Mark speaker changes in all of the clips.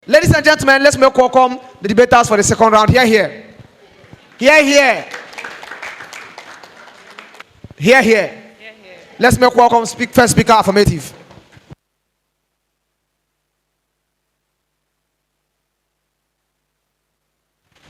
Speaker 1: Ladies and gentlemen, let's make welcome the debaters for the second round. Here, here. Here, here. Here, here. Let's make welcome first speaker affirmative.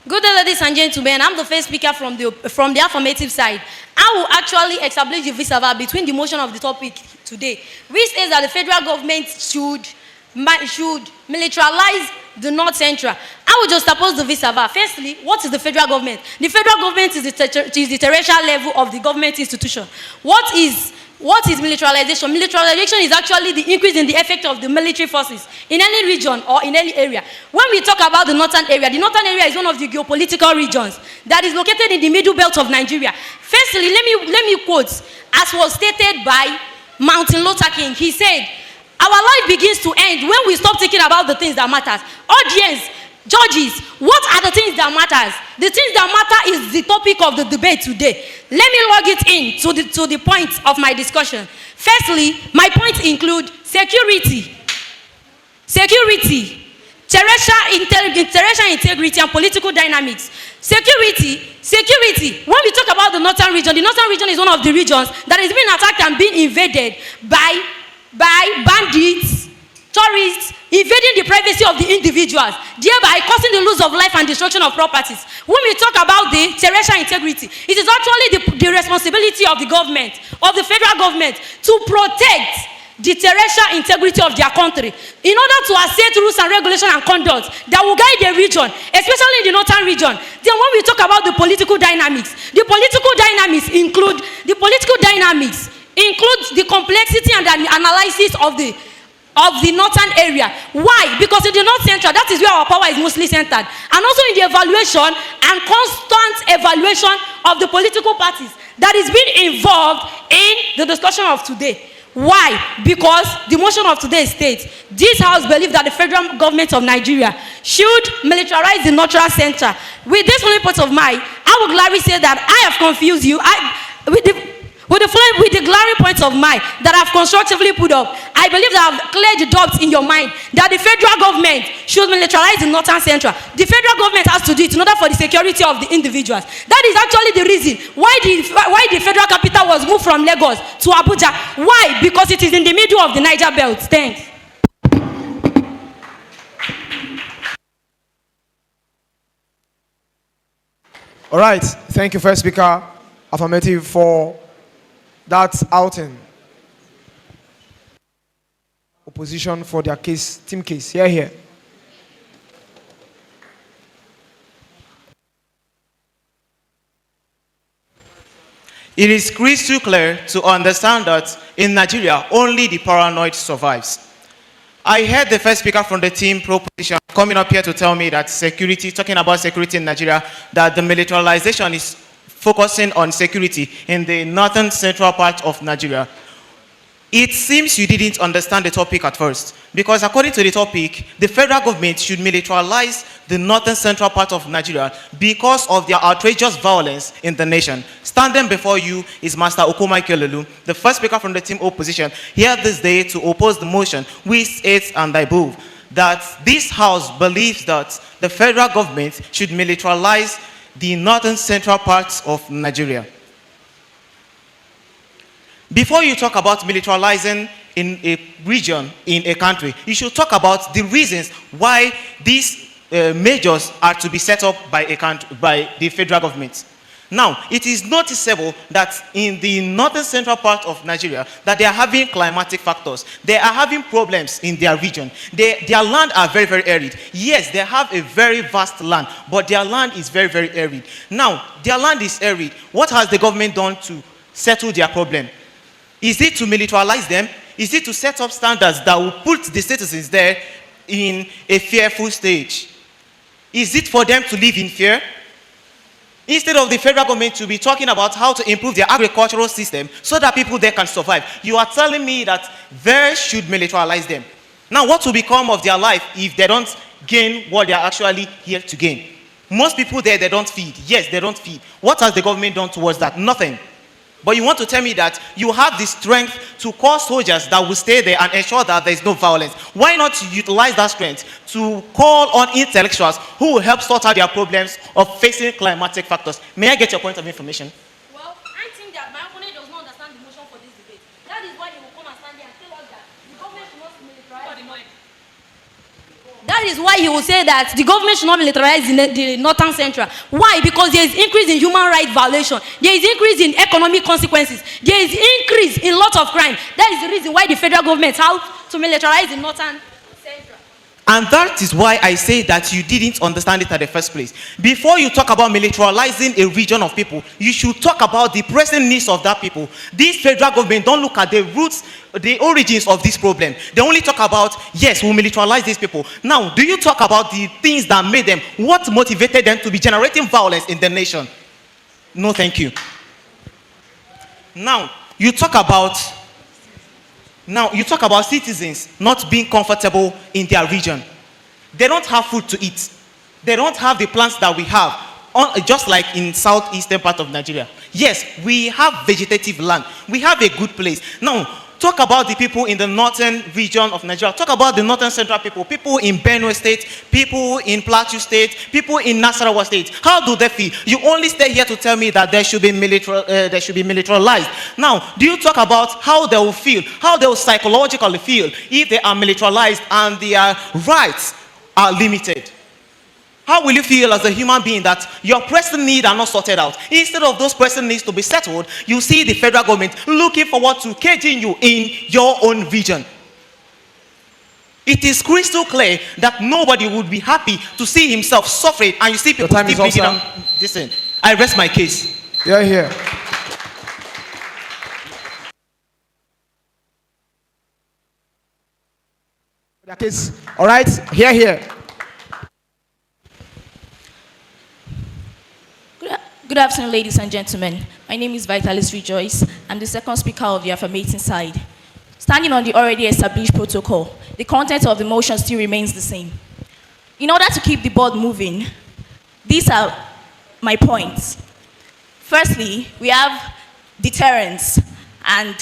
Speaker 2: Good day, ladies and gentlemen. I'm the first speaker from the affirmative side. I will actually establish the vis-a-vis between the motion of the topic today, which says that the federal government should militarize the North Central. I will just oppose the vis-a-vis. Firstly, what is the federal government? The federal government is the terrestrial level of the government institution. What is militarization? Militarization is actually the increase in the effect of the military forces in any region or in any area. When we talk about the northern area is one of the geopolitical regions that is located in the middle belt of Nigeria. Firstly, let me quote, as was stated by Martin Luther King. He said, "Our life begins to end when we stop thinking about the things that matters." Audience, judges, what are the things that matters? The things that matter is the topic of the debate today. Let me log it in to the point of my discussion. Firstly, my points include security, terrestrial integrity, and political dynamics. Security. When we talk about the northern region is one of the regions that is being attacked and being invaded by bandits, tourists, invading the privacy of the individuals, thereby causing the loss of life and destruction of properties. When we talk about the terrestrial integrity, it is actually the responsibility of the government, of the federal government, to protect the terrestrial integrity of their country in order to assert rules and regulations and conduct that will guide the region, especially in the northern region. Then when we talk about the political dynamics include the complexity and the analysis of the northern area. Why? Because in the North Central, that is where our power is mostly centered. And also in the evaluation and constant evaluation of the political parties that is being involved in the discussion of today. Why? Because the motion of today states, this House believes that the federal government of Nigeria should militarize the North Central. With this only point of mind, I would gladly say that I have confused you. With the glaring points of mind that I've constructively put up, I believe that I've cleared the doubts in your mind that the federal government should militarize the Northern Central. The federal government has to do it in order for the security of the individuals. That is actually the reason why the federal capital was moved from Lagos to Abuja. Why? Because it is in the middle of the Niger Belt. Thanks.
Speaker 1: All right. Thank you, first speaker affirmative, for that outing. Opposition for their case, team case. Here, here.
Speaker 3: It is crystal clear to understand that in Nigeria, only the paranoid survives. I heard the first speaker from the team proposition coming up here to tell me that talking about security in Nigeria, that the militarization is focusing on security in the northern central part of Nigeria. It seems you didn't understand the topic at first, because according to the topic, the federal government should militarize the northern central part of Nigeria because of their outrageous violence in the nation. Standing before you is Master Okoma Ikelelu, the first speaker from the team opposition, here this day to oppose the motion, which states and above that this House believes that the federal government should militarize the northern central parts of Nigeria. Before you talk about militarizing in a region, in a country, you should talk about the reasons why these measures are to be set up by the federal government. Now, it is noticeable that in the northern central part of Nigeria, that they are having climatic factors. They are having problems in their region. Their land are very, very arid. Yes, they have a very vast land, but their land is very, very arid. Now, their land is arid. What has the government done to settle their problem? Is it to militarize them? Is it to set up standards that will put the citizens there in a fearful stage? Is it for them to live in fear? Instead of the federal government to be talking about how to improve their agricultural system so that people there can survive, you are telling me that they should militarize them. Now, what will become of their life if they don't gain what they are actually here to gain? Most people there, they don't feed. Yes, they don't feed. What has the government done towards that? Nothing. But you want to tell me that you have the strength to call soldiers that will stay there and ensure that there is no violence. Why not utilize that strength to call on intellectuals who will help sort out their problems of facing climatic factors? May I get your point of information?
Speaker 2: Well, I think that my opponent does not understand the motion for this debate. That is why he will come and stand there and tell us that the government should not militarize the north. That is why he will say that the government should not militarize the northern central. Why? Because there is increase in human rights violation. There is increase in economic consequences. There is increase in lot of crime. That is the reason why the federal government has to militarize the northern central.
Speaker 3: And that is why I say that you didn't understand it at the first place. Before you talk about militarizing a region of people, you should talk about the present needs of that people. This federal government don't look at the roots, the origins of this problem. They only talk about, yes, we'll militarize these people. Now, do you talk about the things that made them, what motivated them to be generating violence in the nation? No, thank you. Now, you talk about citizens not being comfortable in their region. They don't have food to eat. They don't have the plants that we have, just like in southeastern part of Nigeria. Yes, we have vegetative land. We have a good place. Now, talk about the people in the northern region of Nigeria. Talk about the northern central people. People in Benue State, people in Plateau State, people in Nasarawa State. How do they feel? You only stay here to tell me that they should be militarized. Now, do you talk about how they will feel, how they will psychologically feel if they are militarized and their rights are limited? How will you feel as a human being that your pressing needs are not sorted out? Instead of those pressing needs to be settled, you see the federal government looking forward to caging you in your own region. It is crystal clear that nobody would be happy to see himself suffering, and you see people still bleeding on. Listen, I rest my case.
Speaker 1: Yeah, here. Their case. All right, here.
Speaker 4: Good afternoon, ladies and gentlemen. My name is Vitalis Rejoice. I'm the second speaker of the affirmating side. Standing on the already established protocol, the content of the motion still remains the same. In order to keep the board moving, these are my points. Firstly, we have deterrence and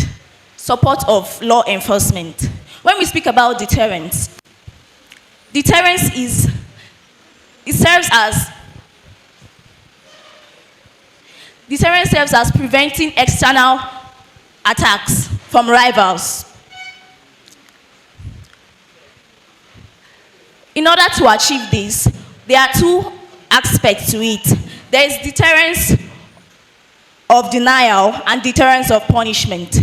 Speaker 4: support of law enforcement. When we speak about deterrence serves as preventing external attacks from rivals. In order to achieve this, there are two aspects to it. There is deterrence of denial and deterrence of punishment.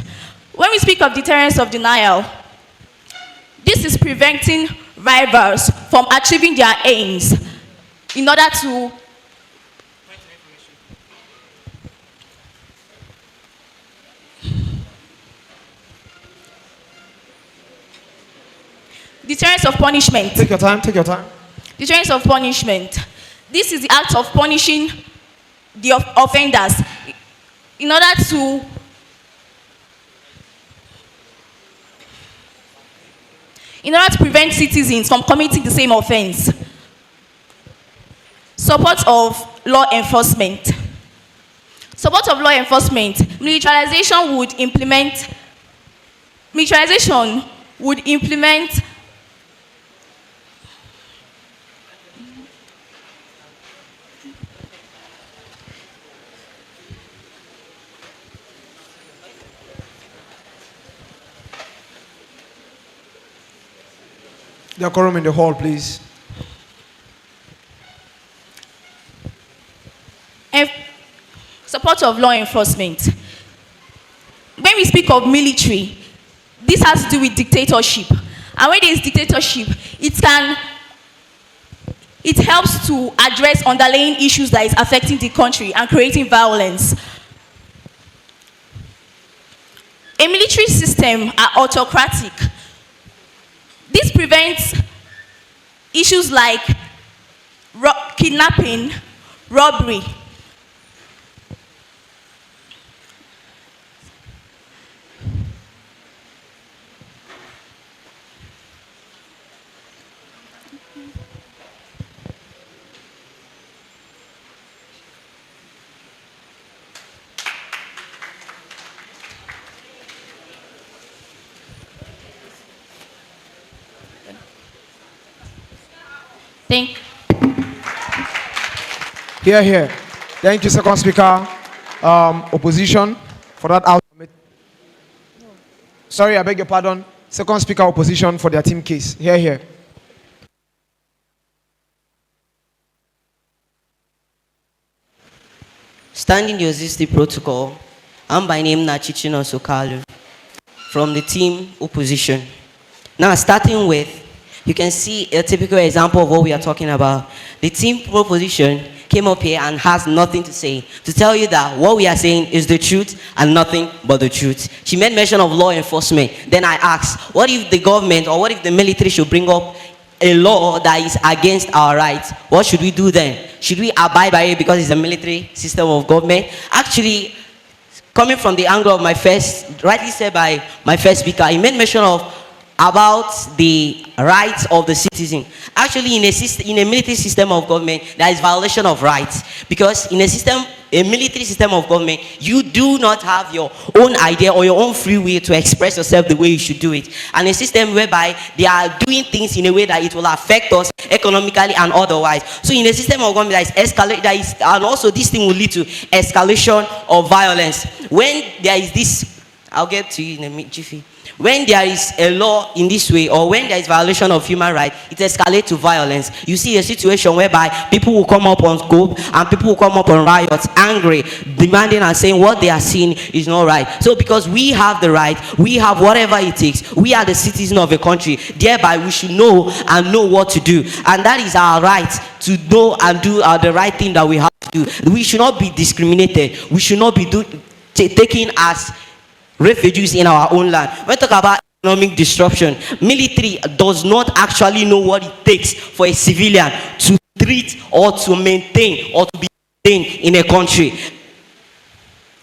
Speaker 4: When we speak of deterrence of denial, this is preventing rivals from achieving their aims in order to deterrence of punishment.
Speaker 1: Take your time.
Speaker 4: Deterrence of punishment. This is the act of punishing the offenders in order to prevent citizens from committing the same offense. Support of law enforcement. Support of law enforcement. Militarization would implement
Speaker 1: The quorum in the hall, please.
Speaker 4: Support of law enforcement. When we speak of military, this has to do with dictatorship. And when there is dictatorship, it helps to address underlying issues that is affecting the country and creating violence. A military system are autocratic. This prevents issues like kidnapping, robbery. Thank
Speaker 1: Here, here. Thank you, second speaker. Opposition for that out. Sorry, I beg your pardon. Second speaker, opposition for their team case. Here, here.
Speaker 5: Standing the existing protocol, I'm by name Nachichino Sokalu from the team opposition. Now, starting with, you can see a typical example of what we are talking about. The team proposition came up here and has nothing to say, to tell you that what we are saying is the truth and nothing but the truth. She made mention of law enforcement. Then I asked, what if the government or what if the military should bring up a law that is against our rights? What should we do then? Should we abide by it because it's a military system of government? Actually, coming from the angle of rightly said by my first speaker, he made mention of about the rights of the citizen. Actually, in a military system of government, there is violation of rights, because in a military system of government, you do not have your own idea or your own free will to express yourself the way you should do it. And a system whereby they are doing things in a way that it will affect us economically and otherwise. So in a system of government and also this thing will lead to escalation of violence. When there is this, I'll get to you in a jiffy. When there is a law in this way, or when there is violation of human rights, it escalates to violence. You see a situation whereby people will come up on scope and people will come up on riots, angry, demanding and saying what they are seeing is not right. So because we have the right, we have whatever it takes, we are the citizen of a country, thereby we should know and know what to do. And that is our right, to know and do the right thing that we have to do. We should not be discriminated. We should not be taken as refugees in our own land. When we talk about economic disruption, military does not actually know what it takes for a civilian to treat or to maintain or to be maintained in a country.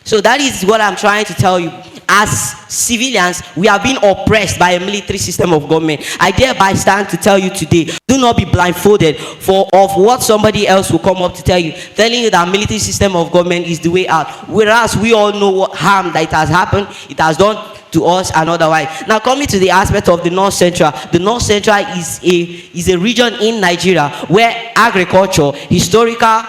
Speaker 5: So that is what I'm trying to tell you. As civilians, we are being oppressed by a military system of government. I thereby stand to tell you today, do not be blindfolded of what somebody else will come up to tell you, telling you that military system of government is the way out. Whereas we all know what harm that it has happened, it has done to us and otherwise. Now coming to the aspect of the North Central. The North Central is a region in Nigeria where agriculture, historical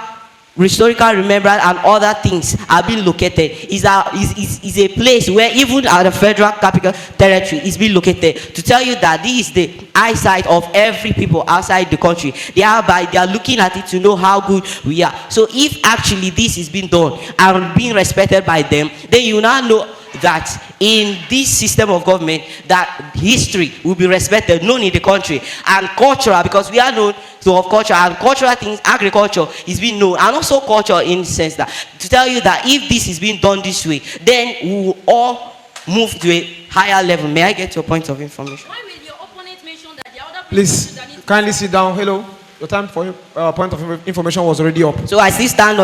Speaker 5: remembrance and other things are being located. Is a place where even at the federal capital territory is being located, to tell you that this is the eyesight of every people outside the country. They are looking at it to know how good we are. So if actually this is being done and being respected by them, then you now know that in this system of government, that history will be respected, known in the country, and cultural, because we are known to have culture, and cultural things, agriculture is being known, and also culture in the sense that, to tell you that if this is being done this way, then we will all move to a higher level. May I get your point of information?
Speaker 2: Why will your opponent mention that the other
Speaker 1: Please, kindly sit down. Hello. Your time for point of information was already up.
Speaker 5: So I still stand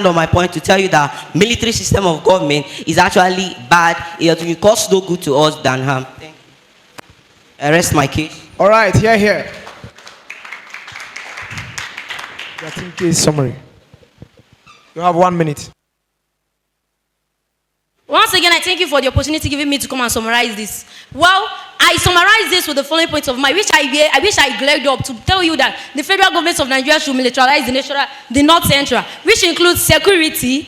Speaker 5: on my point to tell you that military system of government is actually bad. It will cause no good to us than harm. Thank you. I rest my case.
Speaker 1: All right, here. Your team case summary. You have 1 minute.
Speaker 2: Once again, I thank you for the opportunity given me to come and summarize this. Well, I summarize this with the following points of mine, which I wish I glared up to tell you that the federal government of Nigeria should militarize the North Central, which includes security,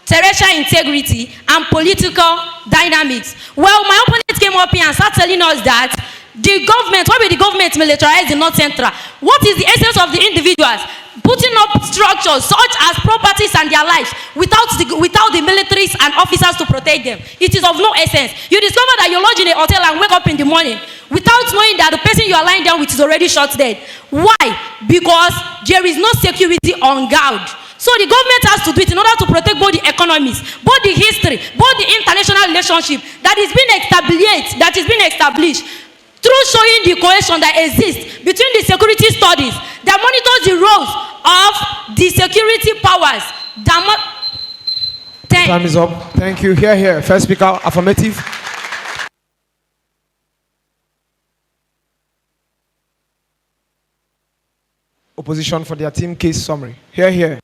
Speaker 2: terrestrial integrity, and political dynamics. Well, my opponent came up here and started telling us that why will the government militarize the North Central? What is the essence of the individuals putting up structures such as properties and their lives without the militaries and officers to protect them? It is of no essence. You discover that you lodge in a hotel and wake up in the morning without knowing that the person you are lying down with is already shot dead. Why? Because there is no security on guard. So the government has to do it in order to protect both the economies, both the history, both the international relationship that is being established through showing the cohesion that exists between the security studies that monitors the roles of the security powers.
Speaker 1: Time is up. Thank you. Here. First speaker, affirmative. Opposition for their team case summary. Here.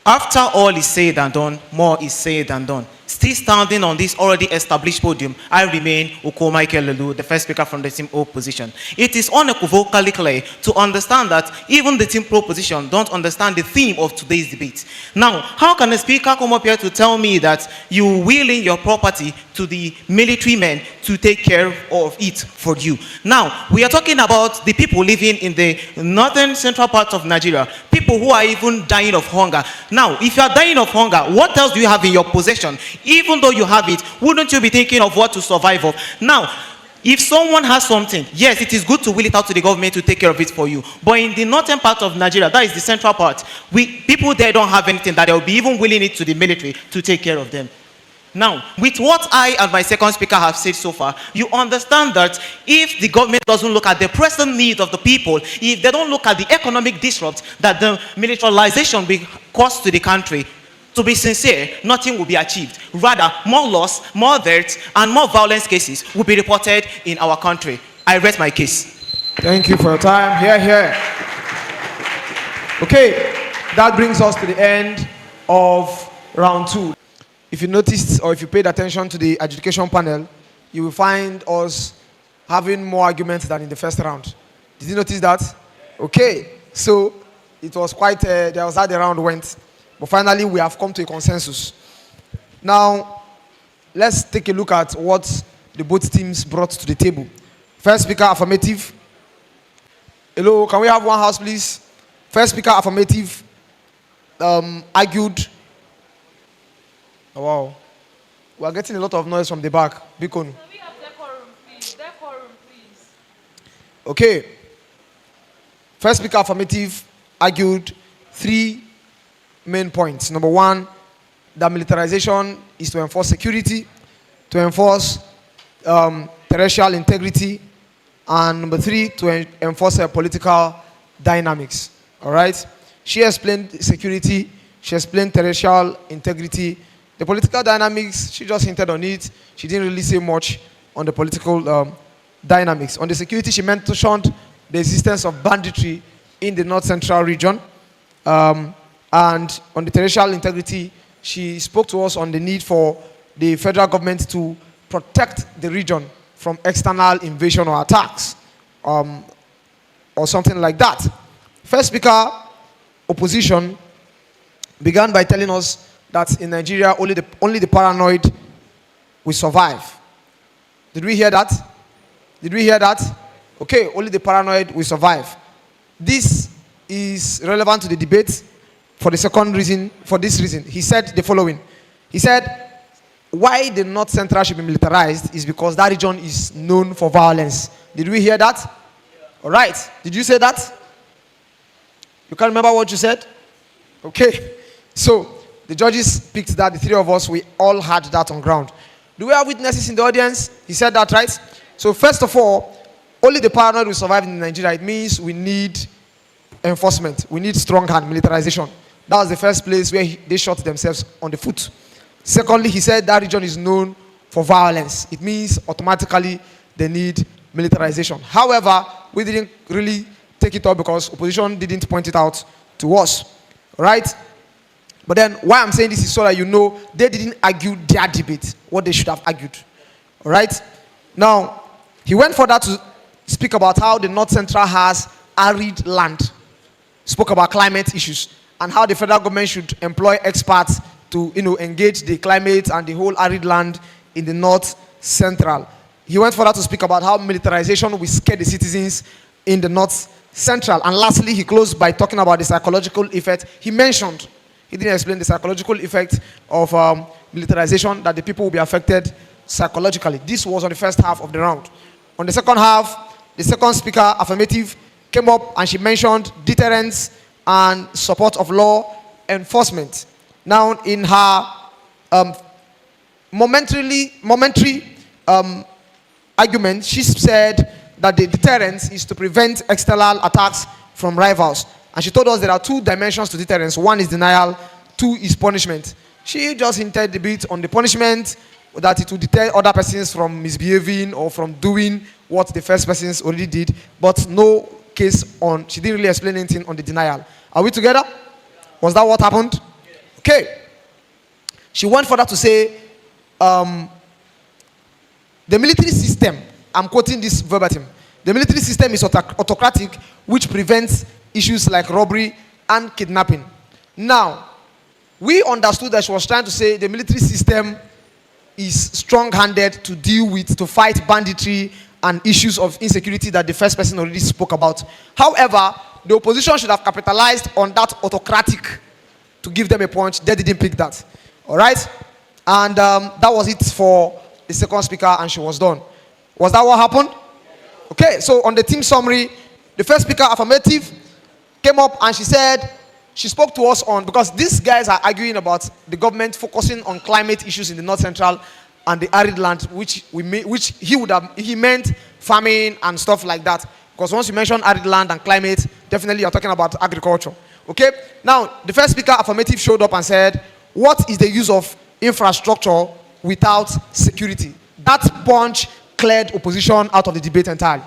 Speaker 3: After all is said and done, more is said and done. still standing on this already established podium, I remain Uko Michael Lulu, the first speaker from the team opposition. It is unequivocally clear to understand that even the team proposition don't understand the theme of today's debate. Now, how can a speaker come up here to tell me that you willing your property to the military men to take care of it for you? Now, we are talking about the people living in the northern central part of Nigeria, people who are even dying of hunger. Now, if you are dying of hunger, what else do you have in your possession? Even though you have it, wouldn't you be thinking of what to survive of? Now, if someone has something, yes, it is good to will it out to the government to take care of it for you. But in the northern part of Nigeria, that is the central part, people there don't have anything that they will be even willing it to the military to take care of them. Now, with what I and my second speaker have said so far, you understand that if the government doesn't look at the present needs of the people, if they don't look at the economic disrupt that the militarization will cause to the country, to be sincere, nothing will be achieved. Rather, more loss, more deaths, and more violence cases will be reported in our country. I rest my case.
Speaker 1: Thank you for your time. Here, here. Okay, that brings us to the end of round 2. If you noticed or if you paid attention to the adjudication panel, you will find us having more arguments than in the first round. Did you notice that? Okay, so it was quite, there was how the round went. But finally, we have come to a consensus. Now, let's take a look at what the both teams brought to the table. First speaker, affirmative. Hello, can we have one house, please? First speaker, affirmative, argued. Oh, wow. We are getting a lot of noise from the back. Beacon.
Speaker 6: Can we have decorum, please? Decorum, please.
Speaker 1: Okay. First speaker, affirmative, argued 3 main points. Number 1, that militarization is to enforce security, to enforce terrestrial integrity, and number 3, to enforce political dynamics. All right? She explained security, she explained terrestrial integrity. The political dynamics, she just hinted on it. She didn't really say much on the political dynamics. On the security, she mentioned the existence of banditry in the north central region. And on the terrestrial integrity, she spoke to us on the need for the federal government to protect the region from external invasion or attacks, or something like that. First speaker, opposition, began by telling us that in Nigeria, only the paranoid will survive. Did we hear that? Did we hear that? Okay, only the paranoid will survive. This is relevant to the debate for the second reason, for this reason. He said the following. He said, why the North Central should be militarized is because that region is known for violence. Did we hear that? All right. Did you say that? You can't remember what you said? Okay. So, the judges picked that, the 3 of us, we all had that on ground. Do we have witnesses in the audience? He said that, right? So, first of all, only the paranoid will survive in Nigeria. It means we need enforcement. We need strong hand, militarization. That was the first place where they shot themselves on the foot. Secondly, he said that region is known for violence. It means automatically they need militarization. However, we didn't really take it up because opposition didn't point it out to us. Right? But then why I'm saying this is so that you know they didn't argue their debate, what they should have argued. All right? Now, he went further to speak about how the North Central has arid land. Spoke about climate issues and how the federal government should employ experts to, engage the climate and the whole arid land in the North Central. He went further to speak about how militarization will scare the citizens in the North Central. And lastly, he closed by talking about the psychological effect. He didn't explain the psychological effect of militarization, that the people will be affected psychologically. This was on the first half of the round. On the second half, the second speaker, affirmative, came up and she mentioned deterrence and support of law enforcement. Now, in her momentary argument, she said that the deterrence is to prevent external attacks from rivals. And she told us there are 2 dimensions to deterrence. 1 is denial, 2 is punishment. She just hinted a bit on the punishment, that it will deter other persons from misbehaving or from doing what the first persons already did, but no case on, she didn't really explain anything on the denial. Are we together? Was that what happened? Okay. She went further to say the military system, I'm quoting this verbatim, the military system is autocratic, which prevents issues like robbery and kidnapping. Now, we understood that she was trying to say the military system is strong-handed to deal with, to fight banditry and issues of insecurity that the first person already spoke about. However, the opposition should have capitalized on that autocratic to give them a point. They didn't pick that. All right? And that was it for the second speaker, and she was done. Was that what happened? Okay, so on the team summary, the first speaker, affirmative, came up and she said, she spoke to us on, because these guys are arguing about the government focusing on climate issues in the North Central and the arid land, which he meant farming and stuff like that. Because once you mention arid land and climate, definitely you're talking about agriculture. Okay? Now, the first speaker, affirmative, showed up and said, what is the use of infrastructure without security? That punch cleared opposition out of the debate entirely.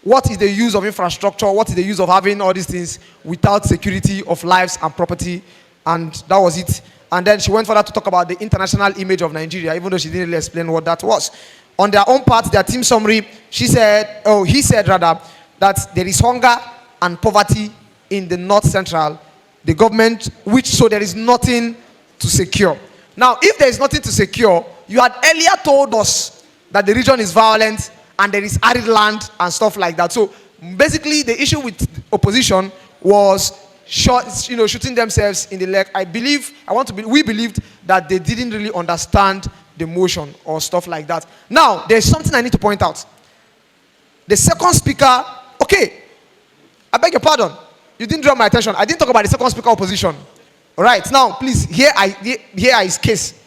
Speaker 1: What is the use of infrastructure? What is the use of having all these things without security of lives and property? And that was it. And then she went further to talk about the international image of Nigeria, even though she didn't really explain what that was. On their own part, their team summary, he said that there is hunger and poverty in the North Central, the government, so there is nothing to secure. Now, if there is nothing to secure, you had earlier told us that the region is violent and there is arid land and stuff like that. So basically, the issue with opposition was shooting themselves in the leg. We believed that they didn't really understand the motion or stuff like that. Now, there's something I need to point out. The second speaker, okay, I beg your pardon. You didn't draw my attention. I didn't talk about the second speaker opposition. All right, now, please, here are his case.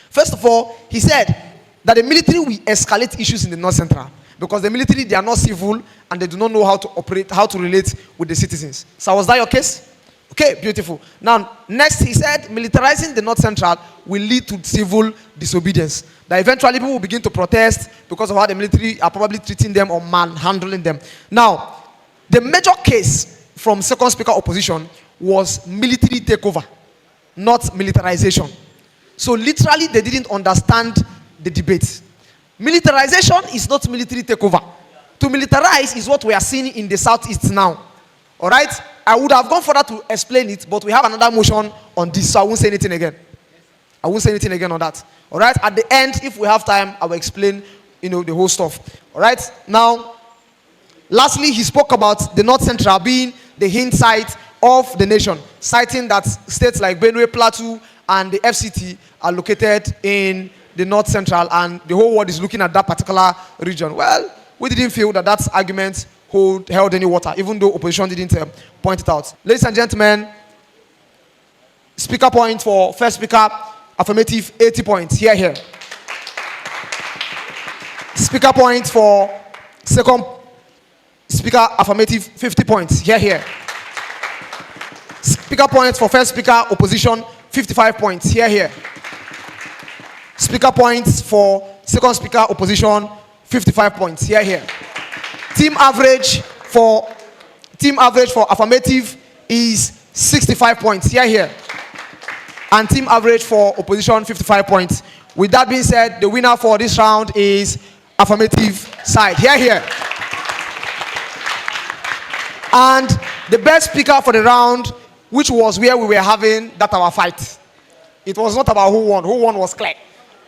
Speaker 1: First of all, he said that the military will escalate issues in the North Central because the military, they are not civil and they do not know how to operate, how to relate with the citizens. So was that your case? Okay, beautiful. Now, next he said militarizing the North Central will lead to civil disobedience. That eventually people will begin to protest because of how the military are probably treating them or manhandling them. Now, the major case from second speaker opposition was military takeover, not militarization. So literally they didn't understand the debate. Militarization is not military takeover. To militarize is what we are seeing in the Southeast now. All right? I would have gone further to explain it, but we have another motion on this, so I won't say anything again. I won't say anything again on that. All right? At the end, if we have time, I will explain, the whole stuff. All right? Now, lastly, he spoke about the North Central being the hindsight of the nation, citing that states like Benue, Plateau, and the FCT are located in the North Central, and the whole world is looking at that particular region. Well, we didn't feel that argument held any water, even though opposition didn't point it out. Ladies and gentlemen, speaker point for first speaker, affirmative, 80 points. Here. Speaker point for second speaker, affirmative, 50 points. Here. Speaker point for first speaker, opposition, 55 points. Here. Speaker points for second speaker, opposition, 55 points. Here. Team average for affirmative is 65 points. Here. And team average for opposition, 55 points. With that being said, the winner for this round is affirmative side. Here. And the best speaker for the round, which was where we were having our fight. It was not about who won. Who won was clear.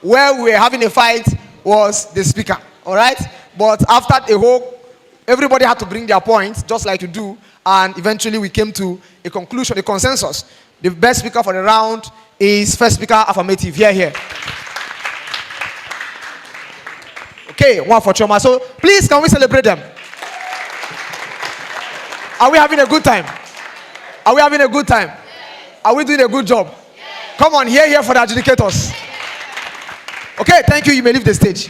Speaker 1: Where we were having a fight was the speaker. All right? But after everybody had to bring their points, just like you do, and eventually we came to a conclusion, a consensus. The best speaker for the round is first speaker, affirmative. Here. Okay, one for Choma. So please, can we celebrate them? Are we having a good time? Are we having a good time? Are we doing a good job? Come on, here for the adjudicators. Okay, thank you. You may leave the stage.